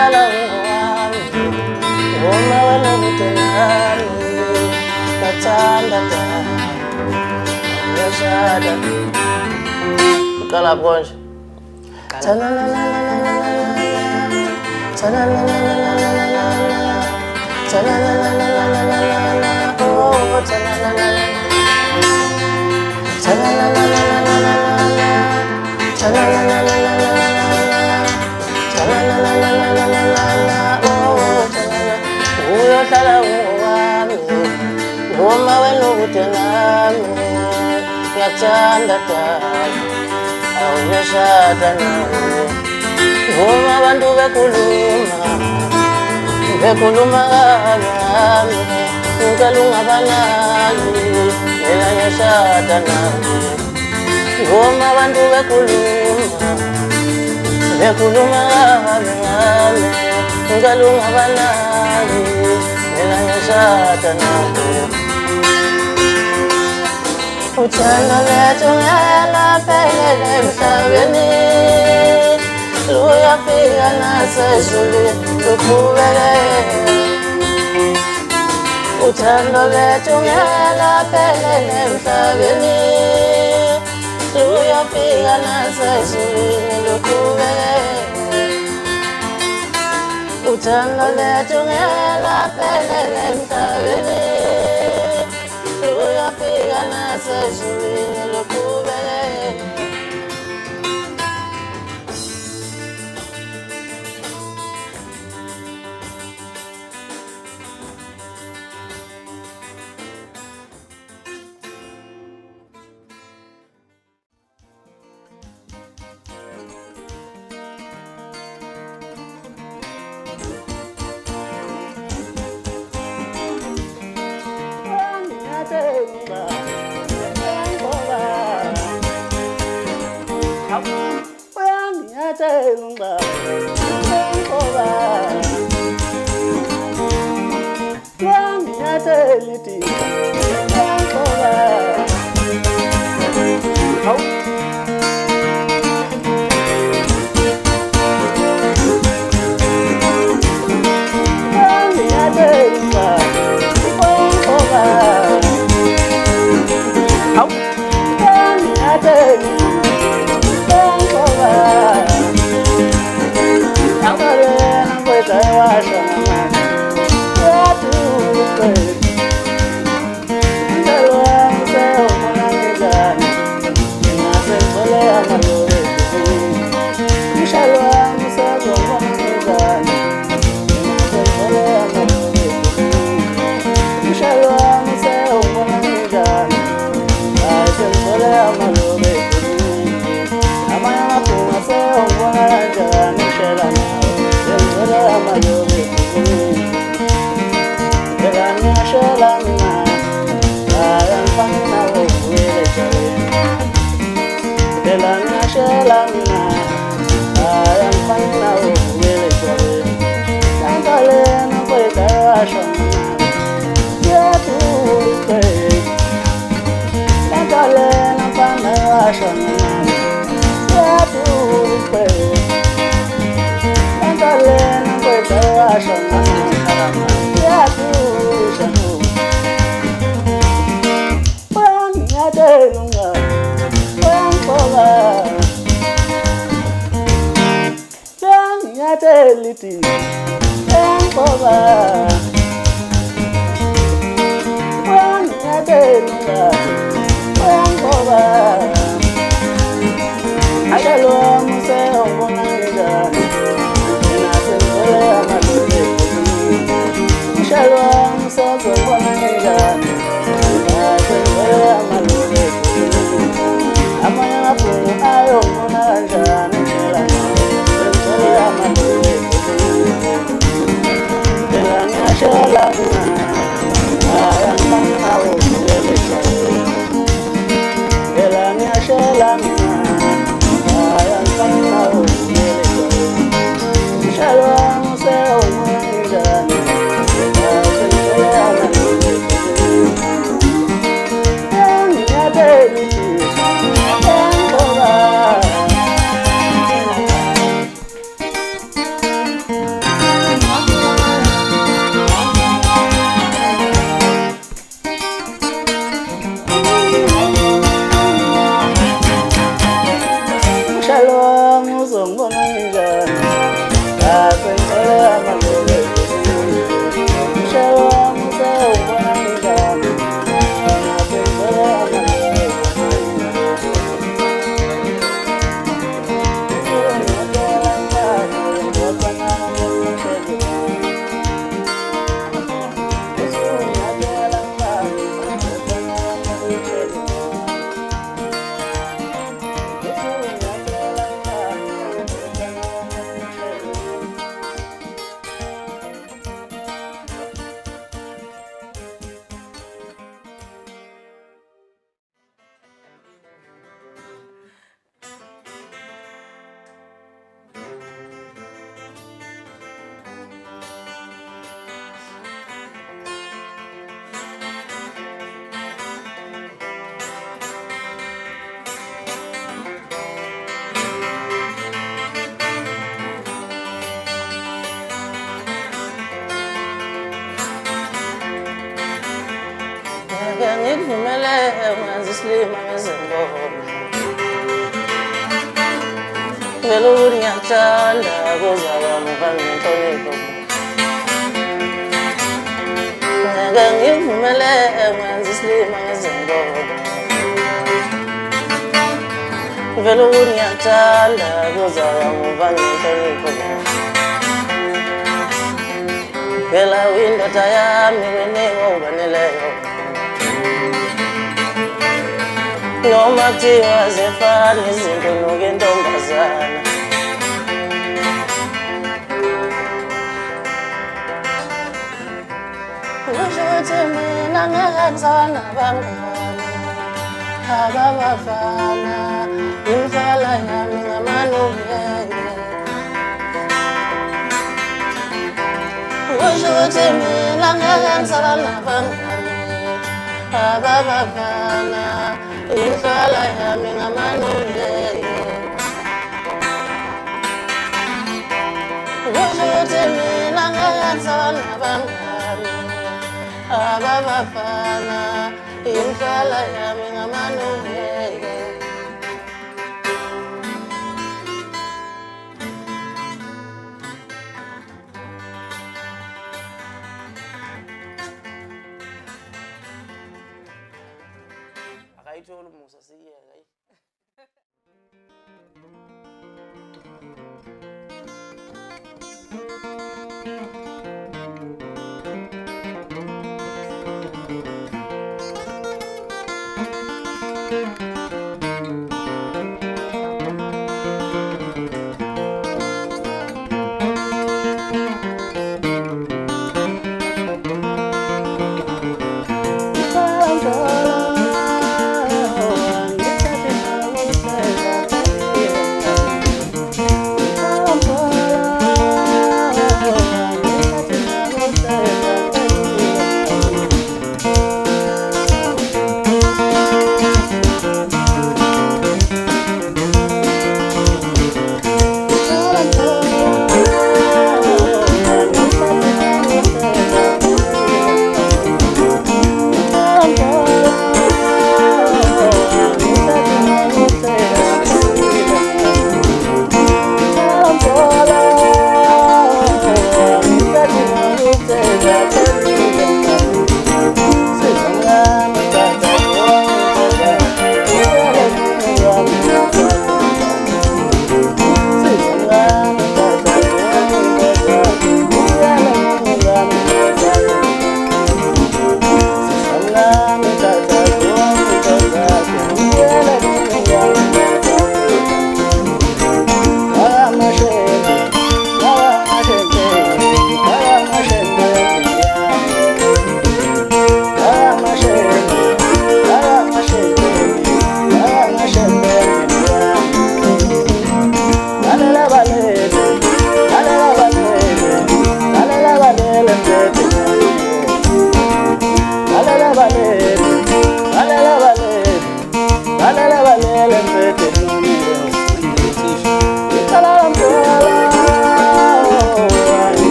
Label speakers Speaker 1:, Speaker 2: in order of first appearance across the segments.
Speaker 1: uyohlala ungowami noma wena kude nami ngathanda uyashada uqala konje uyohlala ungowami noma wena kude nami ngiyathanda awuyashada nawe noma abantu bekhuluma ngami ngicela ungabanaki mina ngiyashada nawe noma abantu bekhuluma ngami ngicela ungabanaki mina ngiyashada nawe uthando lethu ngelaphelele emhlabeni luyafika nasezulwini luqhubeke uthando lethu ngelaphelele emhlabeni luyafika nasezulwini luqhubeke uthando lethu ngelaphelele emhlabeni uyafika nasezulwini luqhubeke silima ngezingoma vele ukuthi ngiyathanda kuzala ngivame ngenhlonipho ngeke ngivumele ngenze isilima ngezingoma vele ukuthi ngiyathanda kuzala ngivame ngenhlonipho phela uyindoda yami weningo ubaneleyo noma kuthiwa zifana izinto nokentombazana kusho ukuthi mina ngeke ngisaba nabangani ababafana imfala yami ngamanobuyenge kusho ukuthi mina ngeke ngisaba nabangani ababafana imfala yami ngamanobuyenge kusho ukuthi mina ngeke ngisaba nabangani ababafana imfala yami ngamanobuyenge akayithola umusa siyeka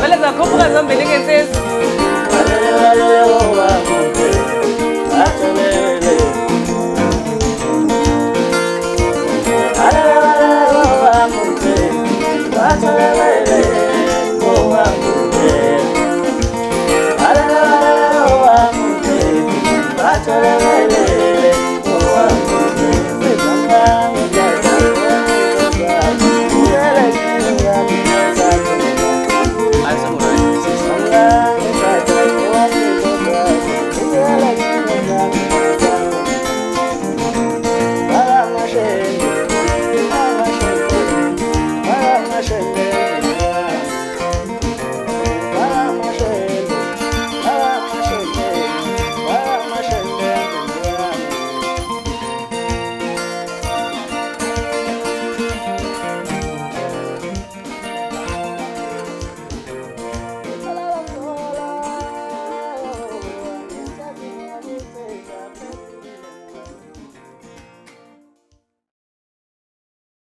Speaker 2: vele zakhuphuka zombili ngensisi
Speaker 1: Tell